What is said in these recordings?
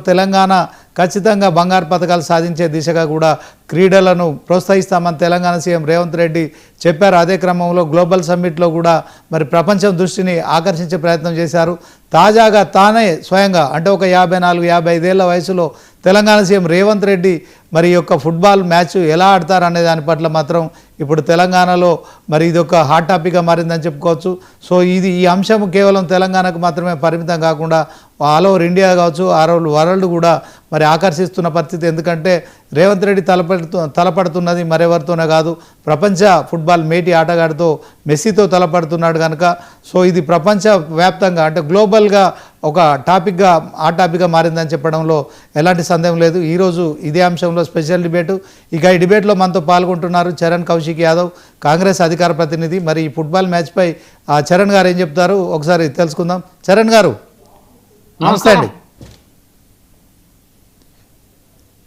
తెలంగాణ ఖచ్చితంగా బంగారు పతకాలు సాధించే దిశగా కూడా క్రీడలను ప్రోత్సహిస్తామని తెలంగాణ సీఎం రేవంత్ రెడ్డి చెప్పారు. అదే క్రమంలో గ్లోబల్ సమ్మిట్లో కూడా మరి ప్రపంచం దృష్టిని ఆకర్షించే ప్రయత్నం చేశారు. తాజాగా తానే స్వయంగా అంటే ఒక 54-55 ఏళ్ల వయసులో తెలంగాణ సీఎం రేవంత్ రెడ్డి మరి యొక్క ఫుట్బాల్ మ్యాచ్ ఎలా ఆడతారు అనే దాని పట్ల మాత్రం ఇప్పుడు తెలంగాణలో మరి ఇది ఒక హాట్ టాపిక్గా మారిందని చెప్పుకోవచ్చు. సో ఈ అంశం కేవలం తెలంగాణకు మాత్రమే పరిమితం కాకుండా ఆల్ ఓవర్ ఇండియా కావచ్చు, వరల్డ్ కూడా మరి ఆకర్షిస్తున్న పరిస్థితి. ఎందుకంటే రేవంత్ రెడ్డి తలపడుతున్నది మరెవరితోనే కాదు, ప్రపంచ ఫుట్బాల్ మేటి ఆటగాడితో మెస్సీతో తలపడుతున్నాడు కనుక సో ఇది ప్రపంచ వ్యాప్తంగా అంటే గ్లోబల్గా ఒక టాపిక్గా మారిందని చెప్పడంలో ఎలాంటి సందేహం లేదు. ఈరోజు ఇదే అంశంలో స్పెషల్ డిబేటు. ఇక ఈ డిబేట్లో మనతో పాల్గొంటున్నారు చరణ్ కౌశిక్ యాదవ్, కాంగ్రెస్ అధికార ప్రతినిధి. మరి ఈ ఫుట్బాల్ మ్యాచ్పై చరణ్ గారు ఏం చెప్తారు ఒకసారి తెలుసుకుందాం. చరణ్ గారు నమస్తే అండి.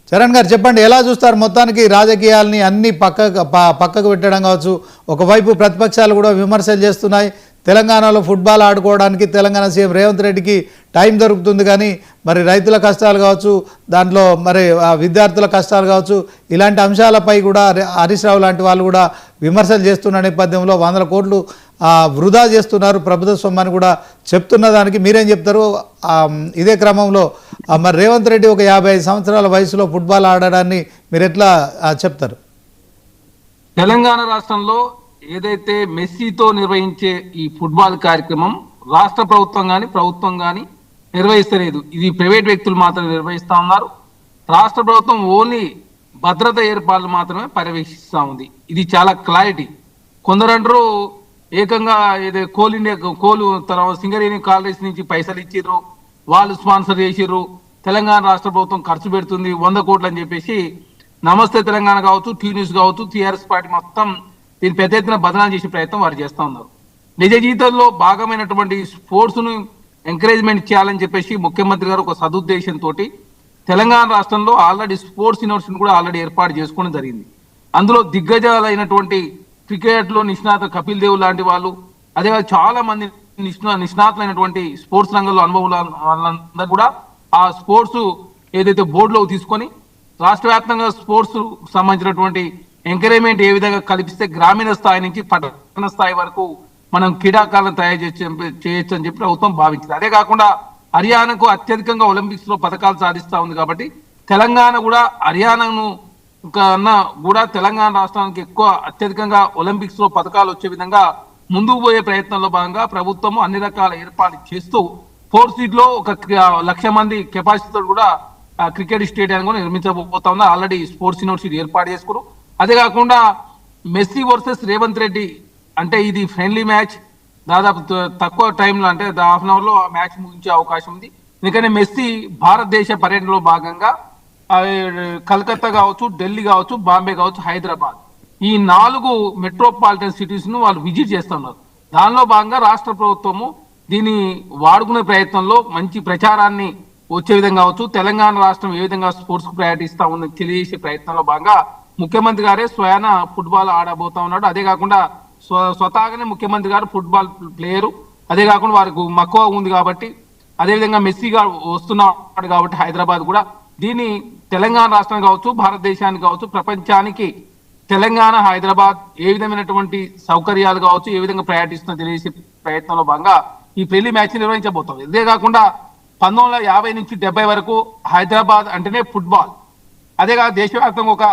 చరణ్ గారు చెప్పండి, ఎలా చూస్తారు మొత్తానికి రాజకీయాలని అన్ని పక్కకు పెట్టడం కావచ్చు, ఒకవైపు ప్రతిపక్షాలు కూడా విమర్శలు చేస్తున్నాయి. తెలంగాణలో ఫుట్బాల్ ఆడుకోవడానికి తెలంగాణ సీఎం రేవంత్ రెడ్డికి టైం దొరుకుతుంది, కానీ మరి రైతుల కష్టాలు కావచ్చు, దాంట్లో మరి విద్యార్థుల కష్టాలు కావచ్చు, ఇలాంటి అంశాలపై కూడా హరీష్ రావు లాంటి వాళ్ళు కూడా విమర్శలు చేస్తున్న నేపథ్యంలో 100 కోట్లు వృధా చేస్తున్నారు ప్రభుత్వ సొమ్మని కూడా చెప్తున్న దానికి మీరేం చెప్తారు? ఇదే క్రమంలో మరి రేవంత్ రెడ్డి ఒక 55 సంవత్సరాల వయసులో ఫుట్బాల్ ఆడడాన్ని మీరు ఎట్లా చెప్తారు? తెలంగాణ రాష్ట్రంలో ఏదైతే మెస్సీతో నిర్వహించే ఈ ఫుట్బాల్ కార్యక్రమం రాష్ట్ర ప్రభుత్వం కానీ నిర్వహిస్తలేదు. ఇది ప్రైవేట్ వ్యక్తులు మాత్రమే నిర్వహిస్తా ఉన్నారు. రాష్ట్ర ప్రభుత్వం ఓన్లీ భద్రత ఏర్పాట్లు మాత్రమే పర్యవేక్షిస్తూ ఉంది. ఇది చాలా క్లారిటీ. కొందరంటారు ఏకంగా ఏదో కోలు తర్వాత సింగరేణి కాలరీస్ నుంచి పైసలు ఇచ్చిర్రు, వాళ్ళు స్పాన్సర్ చేసిర్రు, తెలంగాణ రాష్ట్ర ప్రభుత్వం ఖర్చు పెడుతుంది 100 కోట్లు అని చెప్పేసి నమస్తే తెలంగాణ కావచ్చు, టీ న్యూస్ కావచ్చు, టీఆర్ఎస్ పార్టీ మొత్తం దీన్ని పెద్ద ఎత్తున బదనాలు చేసే ప్రయత్నం వారు చేస్తూ ఉన్నారు. నిజ జీవితంలో భాగమైనటువంటి స్పోర్ట్స్ను ఎంకరేజ్మెంట్ చేయాలని చెప్పేసి ముఖ్యమంత్రి గారు ఒక సదుద్దేశంతో తెలంగాణ రాష్ట్రంలో ఆల్రెడీ స్పోర్ట్స్ యూనివర్సిటీని కూడా ఆల్రెడీ ఏర్పాటు చేసుకోవడం జరిగింది. అందులో దిగ్గజాలైనటువంటి క్రికెట్లో నిష్ణాత కపిల్ దేవ్ లాంటి వాళ్ళు, అదే చాలా మంది నిష్ణాతులైనటువంటి స్పోర్ట్స్ రంగంలో అనుభవం వాళ్ళందరూ కూడా ఆ స్పోర్ట్స్ ఏదైతే బోర్డులో తీసుకొని రాష్ట్ర వ్యాప్తంగా స్పోర్ట్స్ సంబంధించినటువంటి ఎంకరేజ్మెంట్ ఏ విధంగా కల్పిస్తే గ్రామీణ స్థాయి నుంచి పట్టణ స్థాయి వరకు మనం క్రీడాకారులను తయారు చేయొచ్చు అని చెప్పి ప్రభుత్వం భావించింది. అదే కాకుండా హర్యానాకు అత్యధికంగా ఒలింపిక్స్ లో పథకాలు సాధిస్తా ఉంది కాబట్టి తెలంగాణ కూడా హర్యానాను కన్నా కూడా తెలంగాణ రాష్ట్రానికి ఎక్కువ అత్యధికంగా ఒలింపిక్స్ లో పథకాలు వచ్చే విధంగా ముందుకు పోయే ప్రయత్నంలో భాగంగా ప్రభుత్వం అన్ని రకాల ఏర్పాట్లు చేస్తూ 4th సీట్ లో 1,00,000 మంది కెపాసిటీతో కూడా క్రికెట్ స్టేడియం కూడా నిర్మించబోతా ఉంది. ఆల్రెడీ స్పోర్ట్స్ యూనివర్సిటీ ఏర్పాటు చేసుకున్నారు. అదే కాకుండా మెస్సీ వర్సెస్ రేవంత్ రెడ్డి అంటే ఇది ఫ్రెండ్లీ మ్యాచ్, దాదాపు తక్కువ టైంలో అంటే ½ అన్ అవర్లో ఆ మ్యాచ్ ముగించే అవకాశం ఉంది. ఎందుకంటే మెస్సీ భారతదేశ పర్యటనలో భాగంగా కలకత్తా కావచ్చు, ఢిల్లీ కావచ్చు, బాంబే కావచ్చు, హైదరాబాద్ ఈ 4 మెట్రోపాలిటన్ సిటీస్ ను వాళ్ళు విజిట్ చేస్తున్నారు. దానిలో భాగంగా రాష్ట్ర ప్రభుత్వము దీన్ని వాడుకునే ప్రయత్నంలో మంచి ప్రచారాన్ని వచ్చే విధంగా కావచ్చు, తెలంగాణ రాష్ట్రం ఏ విధంగా స్పోర్ట్స్ కు ప్రయారిటీ ఇస్తా ఉందని తెలియజేసే ప్రయత్నంలో భాగంగా ముఖ్యమంత్రి గారే స్వయాన ఫుట్బాల్ ఆడబోతా ఉన్నాడు. అదే కాకుండా స్వతహాగానే ముఖ్యమంత్రి గారు ఫుట్బాల్ ప్లేయరు, అదే కాకుండా వారికి మక్కువ ఉంది కాబట్టి అదేవిధంగా మెస్సీ గారు వస్తున్నాడు కాబట్టి హైదరాబాద్ కూడా దీన్ని తెలంగాణ రాష్ట్రానికి కావచ్చు, భారతదేశానికి కావచ్చు, ప్రపంచానికి తెలంగాణ హైదరాబాద్ ఏ విధమైనటువంటి సౌకర్యాలు కావచ్చు, ఏ విధంగా ప్రయారిటిస్తుందో తెలియజేసే ప్రయత్నంలో భాగంగా ఈ పెళ్లి మ్యాచ్ నిర్వహించబోతుంది. ఇదే కాకుండా 1950 నుంచి 70 వరకు హైదరాబాద్ అంటేనే ఫుట్బాల్, అదే కాక దేశవ్యాప్తంగా ఒక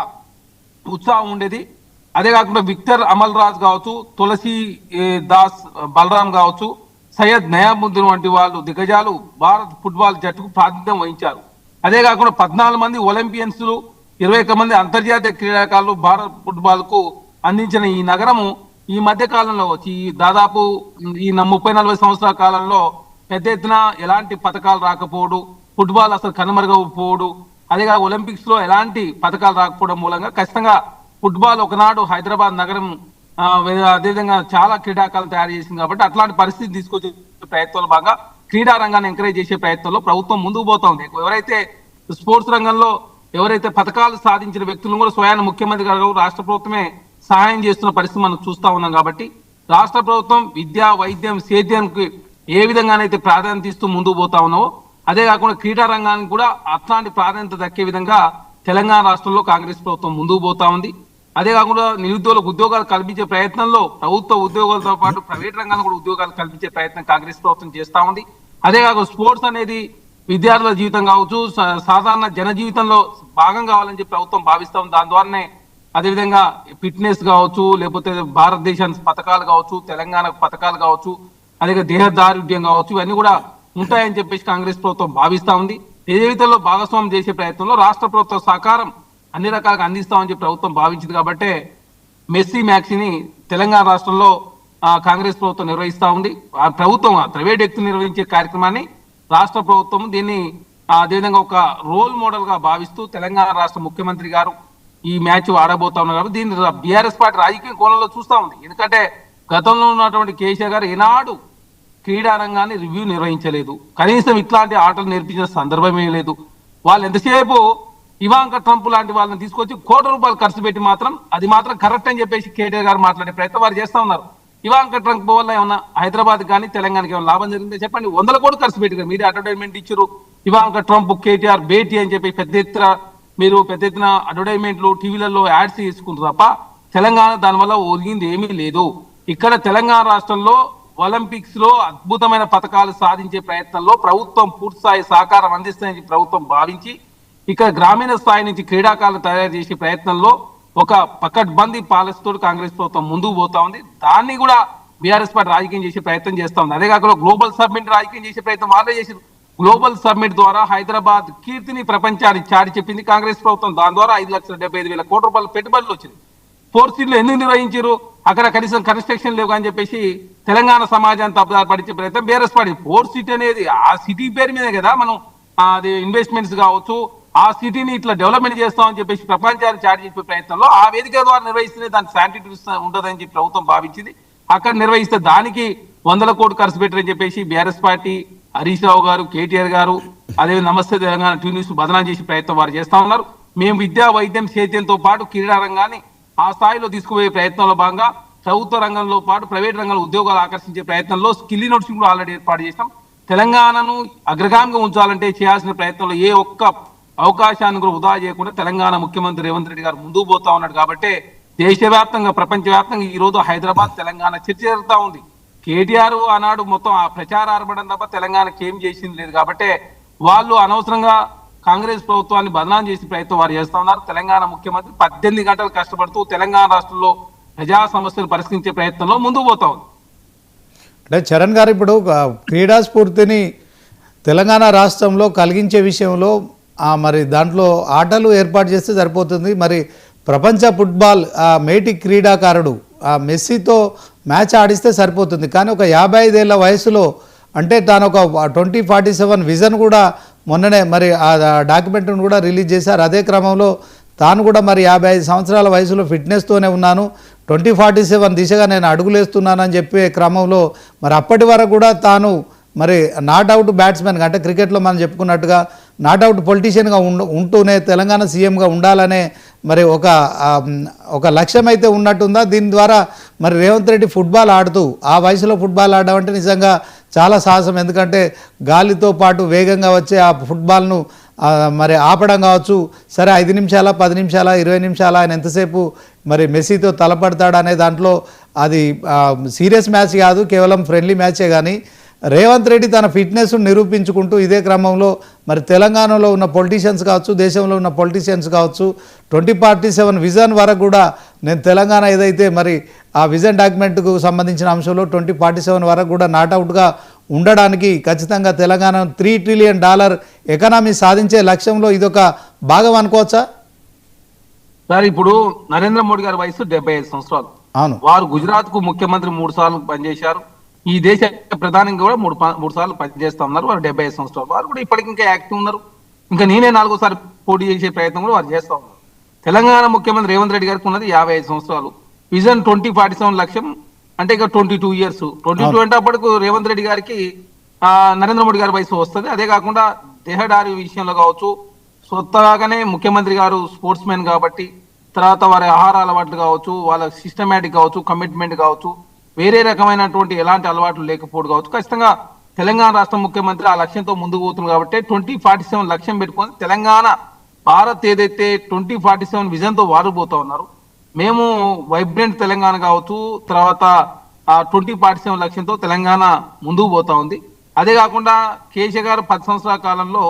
ఉత్సాహం ఉండేది. అదే కాకుండా విక్టర్ అమల్ రాజ్ కావచ్చు, తులసి దాస్ బలరాం కావచ్చు, సయ్యద్ నయాముద్దీన్ వంటి వాళ్ళు దిగ్గజాలు భారత్ ఫుట్బాల్ జట్టుకు ప్రాతినిధ్యం వహించారు. అదే కాకుండా 14 మంది ఒలింపియన్స్, 21 మంది అంతర్జాతీయ క్రీడాకారులు భారత్ ఫుట్బాల్ కు అందించిన ఈ నగరము ఈ మధ్య కాలంలో వచ్చి దాదాపు ఈ 30-40 సంవత్సరాల కాలంలో పెద్ద ఎత్తున ఎలాంటి పథకాలు రాకపోవడం, ఫుట్బాల్ అసలు కనుమరుగకపోవడం, అదేగా ఒలింపిక్స్ లో ఎలాంటి పథకాలు రాకపోవడం మూలంగా ఖచ్చితంగా ఫుట్బాల్ ఒకనాడు హైదరాబాద్ నగరం అదేవిధంగా చాలా క్రీడాకారులు తయారు చేసింది కాబట్టి అట్లాంటి పరిస్థితి తీసుకొచ్చే ప్రయత్నంలో భాగంగా క్రీడా రంగాన్ని ఎంకరేజ్ చేసే ప్రయత్నంలో ప్రభుత్వం ముందుకు పోతా ఉంది. ఎవరైతే స్పోర్ట్స్ రంగంలో ఎవరైతే పథకాలు సాధించిన వ్యక్తులను కూడా స్వయాన ముఖ్యమంత్రి గారు రాష్ట్ర ప్రభుత్వమే సహాయం చేస్తున్న పరిస్థితి మనం చూస్తా ఉన్నాం. కాబట్టి రాష్ట్ర ప్రభుత్వం విద్య, వైద్యం, సేద్యానికి ఏ విధంగానైతే ప్రాధాన్యత ఇస్తూ ముందుకు పోతా ఉన్నావో అదే కాకుండా క్రీడా రంగానికి కూడా అట్లాంటి ప్రాధాన్యత దక్కే విధంగా తెలంగాణ రాష్ట్రంలో కాంగ్రెస్ ప్రభుత్వం ముందుకు పోతా ఉంది. అదే కాకుండా నిరుద్యోగులకు ఉద్యోగాలు కల్పించే ప్రయత్నంలో ప్రభుత్వ ఉద్యోగాలతో పాటు ప్రైవేట్ రంగాల్లో కూడా ఉద్యోగాలు కల్పించే ప్రయత్నం కాంగ్రెస్ ప్రభుత్వం చేస్తా ఉంది. అదే కాకుండా స్పోర్ట్స్ అనేది విద్యార్థుల జీవితం కావచ్చు, సాధారణ జన జీవితంలో భాగం కావాలని చెప్పి ప్రభుత్వం భావిస్తా ఉంది. దాని ద్వారానే అదేవిధంగా ఫిట్నెస్ కావచ్చు, లేకపోతే భారతదేశానికి పథకాలు కావచ్చు, తెలంగాణకు పథకాలు కావచ్చు, అదే దేహదారుఢ్యం కావచ్చు, ఇవన్నీ కూడా ఉంటాయని చెప్పేసి కాంగ్రెస్ ప్రభుత్వం భావిస్తా ఉంది. జీవితంలో భాగస్వామ్యం చేసే ప్రయత్నంలో రాష్ట్ర ప్రభుత్వ సహకారం అన్ని రకాలుగా అందిస్తామని చెప్పి ప్రభుత్వం భావించింది. కాబట్టి మెస్సీ మ్యాక్సీని తెలంగాణ రాష్ట్రంలో కాంగ్రెస్ ప్రభుత్వం నిర్వహిస్తా ఉంది. ఆ ప్రభుత్వం ప్రైవేట్ వ్యక్తులు నిర్వహించే కార్యక్రమాన్ని రాష్ట్ర ప్రభుత్వం దీన్ని అదేవిధంగా ఒక రోల్ మోడల్ గా భావిస్తూ తెలంగాణ రాష్ట్ర ముఖ్యమంత్రి గారు ఈ మ్యాచ్ ఆడబోతా ఉన్నారు. కాబట్టి దీన్ని బీఆర్ఎస్ పార్టీ రాజకీయ కోణంలో చూస్తా ఉంది. ఎందుకంటే గతంలో ఉన్నటువంటి కేసీఆర్ గారు ఏనాడు క్రీడా రంగాన్ని రివ్యూ నిర్వహించలేదు, కనీసం ఇట్లాంటి ఆటలు నేర్పించిన సందర్భమే లేదు. వాళ్ళు ఎంతసేపు ఇవాంక ట్రంప్ లాంటి వాళ్ళని తీసుకొచ్చి ₹1 ఖర్చు పెట్టి మాత్రం అది మాత్రం కరెక్ట్ అని చెప్పేసి కేటీఆర్ గారు మాట్లాడే ప్రయత్నం వారు చేస్తా ఉన్నారు. ఇవాంక ట్రంప్ వల్ల ఏమన్నా హైదరాబాద్ కానీ తెలంగాణకి ఏమైనా లాభం జరిగిందో చెప్పండి. 100 కోట్లు ఖర్చు పెట్టి మీరు అడ్వర్టైజ్మెంట్ ఇచ్చారు. ఇవాంక ట్రంప్ కేటీఆర్ భేటీ అని చెప్పి పెద్ద ఎత్తున అడ్వర్టైజ్మెంట్లు టీవీలలో యాడ్స్ తీసుకుంటారు తప్ప తెలంగాణ దానివల్ల ఒరిగింది ఏమీ లేదు. ఇక్కడ తెలంగాణ రాష్ట్రంలో ఒలింపిక్స్ లో అద్భుతమైన పథకాలు సాధించే ప్రయత్నంలో ప్రభుత్వం పూర్తిస్థాయి సహకారం అందిస్తుందని ప్రభుత్వం భావించి ఇక్కడ గ్రామీణ స్థాయి నుంచి క్రీడాకారులు తయారు చేసే ప్రయత్నంలో ఒక పకడ్బందీ పాలసీతో కాంగ్రెస్ ప్రభుత్వం ముందుకు పోతా ఉంది. దాన్ని కూడా బీఆర్ఎస్ పార్టీ రాజకీయం చేసే ప్రయత్నం చేస్తా ఉంది. అదే కాకుండా గ్లోబల్ సబ్మిట్ రాజకీయం చేసే ప్రయత్నం వాళ్ళే చేశారు. గ్లోబల్ సబ్మిట్ ద్వారా హైదరాబాద్ కీర్తిని ప్రపంచానికి చాటి చెప్పింది కాంగ్రెస్ ప్రభుత్వం. దాని ద్వారా ₹5,75,000 కోట్ల పెట్టుబడులు వచ్చింది. 4 సీట్లు ఎందుకు నిర్వహించారు? అక్కడ కనీసం కన్స్ట్రక్షన్ లేవు అని చెప్పేసి తెలంగాణ సమాజాన్ని తప్పుదారి పడించే ప్రయత్నం బీఆర్ఎస్ పార్టీ. 4 సీట్ అనేది ఆ సిటీ పేరు మీదే కదా మనం అది ఇన్వెస్ట్మెంట్స్ కావచ్చు, ఆ సిటీని ఇట్లా డెవలప్మెంట్ చేస్తామని చెప్పేసి ప్రపంచాన్ని చాటి చెప్పే ప్రయత్నంలో ఆ వేదిక ద్వారా నిర్వహిస్తేనే దానికి శాంటిటీ ఉంటుందని చెప్పి ప్రభుత్వం భావించింది. అక్కడ నిర్వహిస్తే దానికి 100 కోట్లు ఖర్చు పెట్టారని చెప్పేసి బీఆర్ఎస్ పార్టీ హరీష్ రావు గారు, కేటీఆర్ గారు, అదే నమస్తే తెలంగాణ టీవీ న్యూస్ బదనాం చేసే ప్రయత్నం వారు చేస్తా ఉన్నారు. మేము విద్యా వైద్యం సేద్యంతో పాటు క్రీడా రంగాన్ని ఆ స్థాయిలో తీసుకుపోయే ప్రయత్నంలో భాగంగా ప్రభుత్వ రంగంలో పాటు ప్రైవేట్ రంగంలో ఉద్యోగాలు ఆకర్షించే ప్రయత్నంలో స్కిల్ యూనివర్సిటీ కూడా ఆల్రెడీ ఏర్పాటు చేస్తాం. తెలంగాణను అగ్రగామిగా ఉంచాలంటే చేయాల్సిన ప్రయత్నంలో ఏ ఒక్క అవకాశాన్ని కూడా వృధా చేయకుండా తెలంగాణ ముఖ్యమంత్రి రేవంత్ రెడ్డి గారు ముందుకు పోతా ఉన్నాడు. కాబట్టి దేశవ్యాప్తంగా ప్రపంచవ్యాప్తంగా ఈ రోజు హైదరాబాద్ తెలంగాణ చర్చ జరుగుతూ ఉంది. కేటీఆర్ ఆనాడు మొత్తం ఆ ప్రచార ఆర్భడం తప్ప తెలంగాణకి ఏం చేసింది లేదు. కాబట్టి వాళ్ళు అనవసరంగా కాంగ్రెస్ ప్రభుత్వాన్ని బదనాం చేసే ప్రయత్నం వారు చేస్తా ఉన్నారు. తెలంగాణ ముఖ్యమంత్రి 18 గంటలు కష్టపడుతూ తెలంగాణ రాష్ట్రంలో ప్రజా సమస్యలు పరిష్కరించే ప్రయత్నంలో ముందుకు పోతా ఉంది. అంటే చరణ్ గారు ఇప్పుడు క్రీడా స్ఫూర్తిని తెలంగాణ రాష్ట్రంలో కలిగించే విషయంలో మరి దాంట్లో ఆటలు ఏర్పాటు చేస్తే సరిపోతుంది. మరి ప్రపంచ ఫుట్బాల్ మేటి క్రీడాకారుడు మెస్సీతో మ్యాచ్ ఆడిస్తే సరిపోతుంది. కానీ ఒక 55 ఏళ్ల వయసులో అంటే తాను ఒక 2047 విజన్ కూడా మొన్ననే మరి ఆ డాక్యుమెంట్ను కూడా రిలీజ్ చేశారు. అదే క్రమంలో తాను కూడా మరి 55 సంవత్సరాల వయసులో ఫిట్నెస్తోనే ఉన్నాను, 2047 దిశగా నేను అడుగులేస్తున్నానని చెప్పే క్రమంలో మరి అప్పటి వరకు కూడా తాను మరి నాట్అవుట్ బ్యాట్స్మెన్గా అంటే క్రికెట్లో మనం చెప్పుకున్నట్టుగా నాట్అవుట్ పొలిటీషియన్గా ఉంటూనే తెలంగాణ సీఎంగా ఉండాలనే మరి ఒక లక్ష్యం అయితే ఉన్నట్టుందా? దీని ద్వారా మరి రేవంత్ రెడ్డి ఫుట్బాల్ ఆడుతూ ఆ వయసులో ఫుట్బాల్ ఆడడం అంటే నిజంగా చాలా సాహసం. ఎందుకంటే గాలితో పాటు వేగంగా వచ్చే ఆ ఫుట్బాల్ను మరి ఆపడం కావచ్చు. సరే 5 నిమిషాల 10 నిమిషాల 20 నిమిషాల ఆయన ఎంతసేపు మరి మెస్సీతో తలపడతాడనే దాంట్లో అది సీరియస్ మ్యాచ్ కాదు, కేవలం ఫ్రెండ్లీ మ్యాచే. కానీ రేవంత్ రెడ్డి తన ఫిట్నెస్ను నిరూపించుకుంటూ ఇదే క్రమంలో మరి తెలంగాణలో ఉన్న పొలిటీషియన్స్ కావచ్చు, దేశంలో ఉన్న పొలిటీషియన్స్ కావచ్చు 2047 విజన్ వరకు కూడా నేను తెలంగాణ ఏదైతే మరి ఆ విజన్ డాక్యుమెంట్కు సంబంధించిన అంశంలో 2047 వరకు కూడా నాట్అవుట్గా ఉండడానికి ఖచ్చితంగా తెలంగాణ $3 ట్రిలియన్ ఎకానమీ సాధించే లక్ష్యంలో ఇదొక భాగం అనుకోవచ్చా? సార్ ఇప్పుడు నరేంద్ర మోడీ గారి వయసు 75 సంవత్సరాలు. అవును. వారు గుజరాత్ కు ముఖ్యమంత్రి 3 సార్లు పనిచేశారు. ఈ దేశ ప్రధానంగా కూడా 3 సార్లు పనిచేస్తా ఉన్నారు. వారు 75 సంవత్సరాలు. వారు కూడా ఇప్పటికి ఇంకా యాక్టివ్ ఉన్నారు. ఇంకా నేనే 4వ సారి పోటీ చేసే ప్రయత్నం కూడా వారు చేస్తా ఉన్నారు. తెలంగాణ ముఖ్యమంత్రి రేవంత్ రెడ్డి గారికి ఉన్నది 55 సంవత్సరాలు. విజన్ 2047 లక్ష్యం అంటే ఇక 22 ఇయర్స్. 22 అంటే అప్పటికు రేవంత్ రెడ్డి గారికి నరేంద్ర మోడీ గారి వయసు వస్తుంది. అదే కాకుండా దేహదారి విషయంలో కావచ్చు, స్వతహాగానే ముఖ్యమంత్రి గారు స్పోర్ట్స్ మ్యాన్ కాబట్టి తర్వాత వారి ఆహార అలవాట్లు కావచ్చు, వాళ్ళ సిస్టమేటిక్ కావచ్చు, కమిట్మెంట్ కావచ్చు, వేరే రకమైనటువంటి ఎలాంటి అలవాట్లు లేకపోవడం కావచ్చు, ఖచ్చితంగా తెలంగాణ రాష్ట్ర ముఖ్యమంత్రి ఆ లక్ష్యంతో ముందుకు పోతున్నారు కాబట్టి 2047 లక్ష్యం పెట్టుకొని తెలంగాణ భారత్ ఏదైతే 2047 విజన్ తో వారిపోతా ఉన్నారు. మేము వైబ్రెంట్ తెలంగాణ కావచ్చు, తర్వాత ఆ 2047 లక్ష్యంతో తెలంగాణ ముందుకు పోతా ఉంది. అదే కాకుండా కేసీఆర్ గారు 10 సంవత్సరాల కాలంలో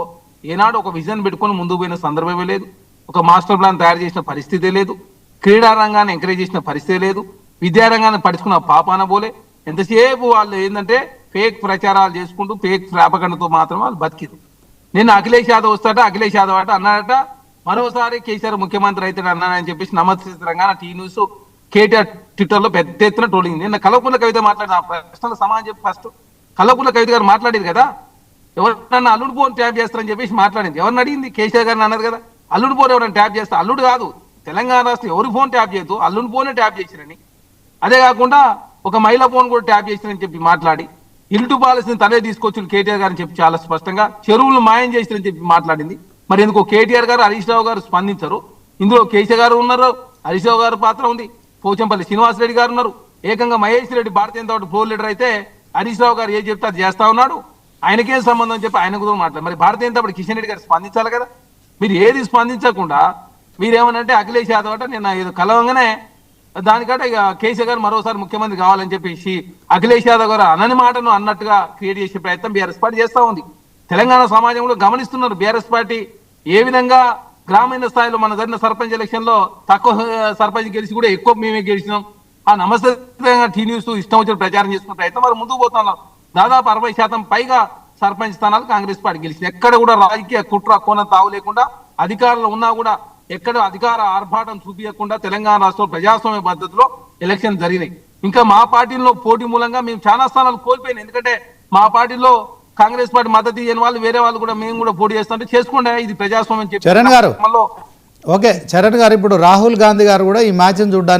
ఏనాడు ఒక విజన్ పెట్టుకొని ముందుకు పోయిన సందర్భమే లేదు. ఒక మాస్టర్ ప్లాన్ తయారు చేసిన పరిస్థితే లేదు. క్రీడా రంగాన్ని ఎంకరేజ్ చేసిన పరిస్థితే లేదు. విద్యారంగాన్ని పడుచుకున్న పాపాన పోలే. ఎంతసేపు వాళ్ళు ఏంటంటే ఫేక్ ప్రచారాలు చేసుకుంటూ ఫేక్ ప్రాపగండతో మాత్రం వాళ్ళు బతికిరు. నేను అఖిలేష్ యాదవ్ వస్తాట, అఖిలేష్ యాదవ్ అట అన్నాడట, మరోసారి కేసీఆర్ ముఖ్యమంత్రి అయితే అన్నానని చెప్పేసి నమస్కారంగా టీ న్యూస్ కేటీఆర్ ట్విట్టర్ లో పెద్ద ఎత్తున ట్రోలింగ్. నిన్న కల్వకుంట్ల కవిత మాట్లాడిన ప్రశ్నలకు సమాధానం చెప్పి ఫస్ట్ కల్వకుంట్ల కవిత గారు మాట్లాడేది కదా, ఎవరన్నా అల్లుడు ఫోన్ ట్యాప్ చేస్తారని చెప్పేసి మాట్లాడింది. ఎవరిని అడిగింది? కేసీఆర్ గారిని అన్నారు కదా, అల్లుడు ఫోన్ ఎవరైనా ట్యాప్ చేస్తా, అల్లుడు కాదు తెలంగాణ రాష్ట్రం ఎవరి ఫోన్ ట్యాప్ చేయొద్దు, అల్లుడు ఫోనే ట్యాప్ చేసిరని. అదే కాకుండా ఒక మహిళా ఫోన్ కూడా ట్యాప్ చేసిరని చెప్పి మాట్లాడి ఇల్లు పాలసీని తనే తీసుకొచ్చిన కేటీఆర్ గారిని చెప్పి చాలా స్పష్టంగా చెరువులు మాయం చేసిరని చెప్పి మాట్లాడింది. మరి ఎందుకో కేటీఆర్ గారు, హరీష్ రావు గారు స్పందించరు. ఇందులో కేసీఆర్ గారు ఉన్నారు, హరీష్ రావు గారు పాత్ర ఉంది, పోచంపల్లి శ్రీనివాసరెడ్డి గారు ఉన్నారు, ఏకంగా Mahesh Reddy Bharatiya Janata party floor leader అయితే హరీష్ రావు గారు ఏం చెప్తే అది చేస్తా ఉన్నాడు. ఆయనకేం సంబంధం అని చెప్పి ఆయన కూడా మాట్లాడు. మరి భారతీయ జనతా పార్టీ కిషన్ రెడ్డి గారు స్పందించాలి కదా. మీరు ఏది స్పందించకుండా మీరేమనంటే అఖిలేష్ యాదవ్ అంటే నేను ఏదో కలవంగానే దానికంటే ఇక కేసీఆర్ గారు మరోసారి ముఖ్యమంత్రి కావాలని చెప్పేసి అఖిలేష్ యాదవ్ గారు అనని మాటను అన్నట్టుగా క్రియేట్ చేసే ప్రయత్నం బీఆర్ఎస్ పార్టీ చేస్తా ఉంది. తెలంగాణ సమాజంలో గమనిస్తున్నారు బీఆర్ఎస్ పార్టీ ఏ విధంగా గ్రామీణ స్థాయిలో మన జరిగిన సర్పంచ్ ఎలక్షన్ లో తక్కువ సర్పంచ్ గెలిచి కూడా ఎక్కువ మేమే గెలిచినాం. ఆ నమస్తే టీ న్యూస్ ఇష్టం వచ్చిన ప్రచారం చేసుకున్న ప్రయత్నం మరి ముందుకు పోతున్నారు. దాదాపు 60% పైగా సర్పంచ్ స్థానాలు కాంగ్రెస్ పార్టీ గెలిచింది. ఎక్కడ కూడా రాజకీయ కుట్ర కోన తావు లేకుండా అధికారంలో ఉన్నా కూడా ఎక్కడ అధికార ఆర్భాటం చూపించకుండా తెలంగాణ రాష్ట్రంలో ప్రజాస్వామ్య పద్ధతిలో ఎలక్షన్ జరిగినాయి. ఇంకా మా పార్టీలో పోటీ మూలంగా మేము చాలా స్థానాలు కోల్పోయినాయి. ఎందుకంటే మా పార్టీలో కాంగ్రెస్ పార్టీ మద్దతు ఇవ్వని వాళ్ళు వేరే వాళ్ళు కూడా మేము కూడా పోటీ చేస్తుంటే చేసుకుంటే ఇది ప్రజాస్వామ్యం చెప్పి చరణ్ గారు ఓకే చరణ్ గారు ఇప్పుడు రాహుల్ గాంధీ గారు కూడా ఈ మ్యాచ్ని చూడడానికి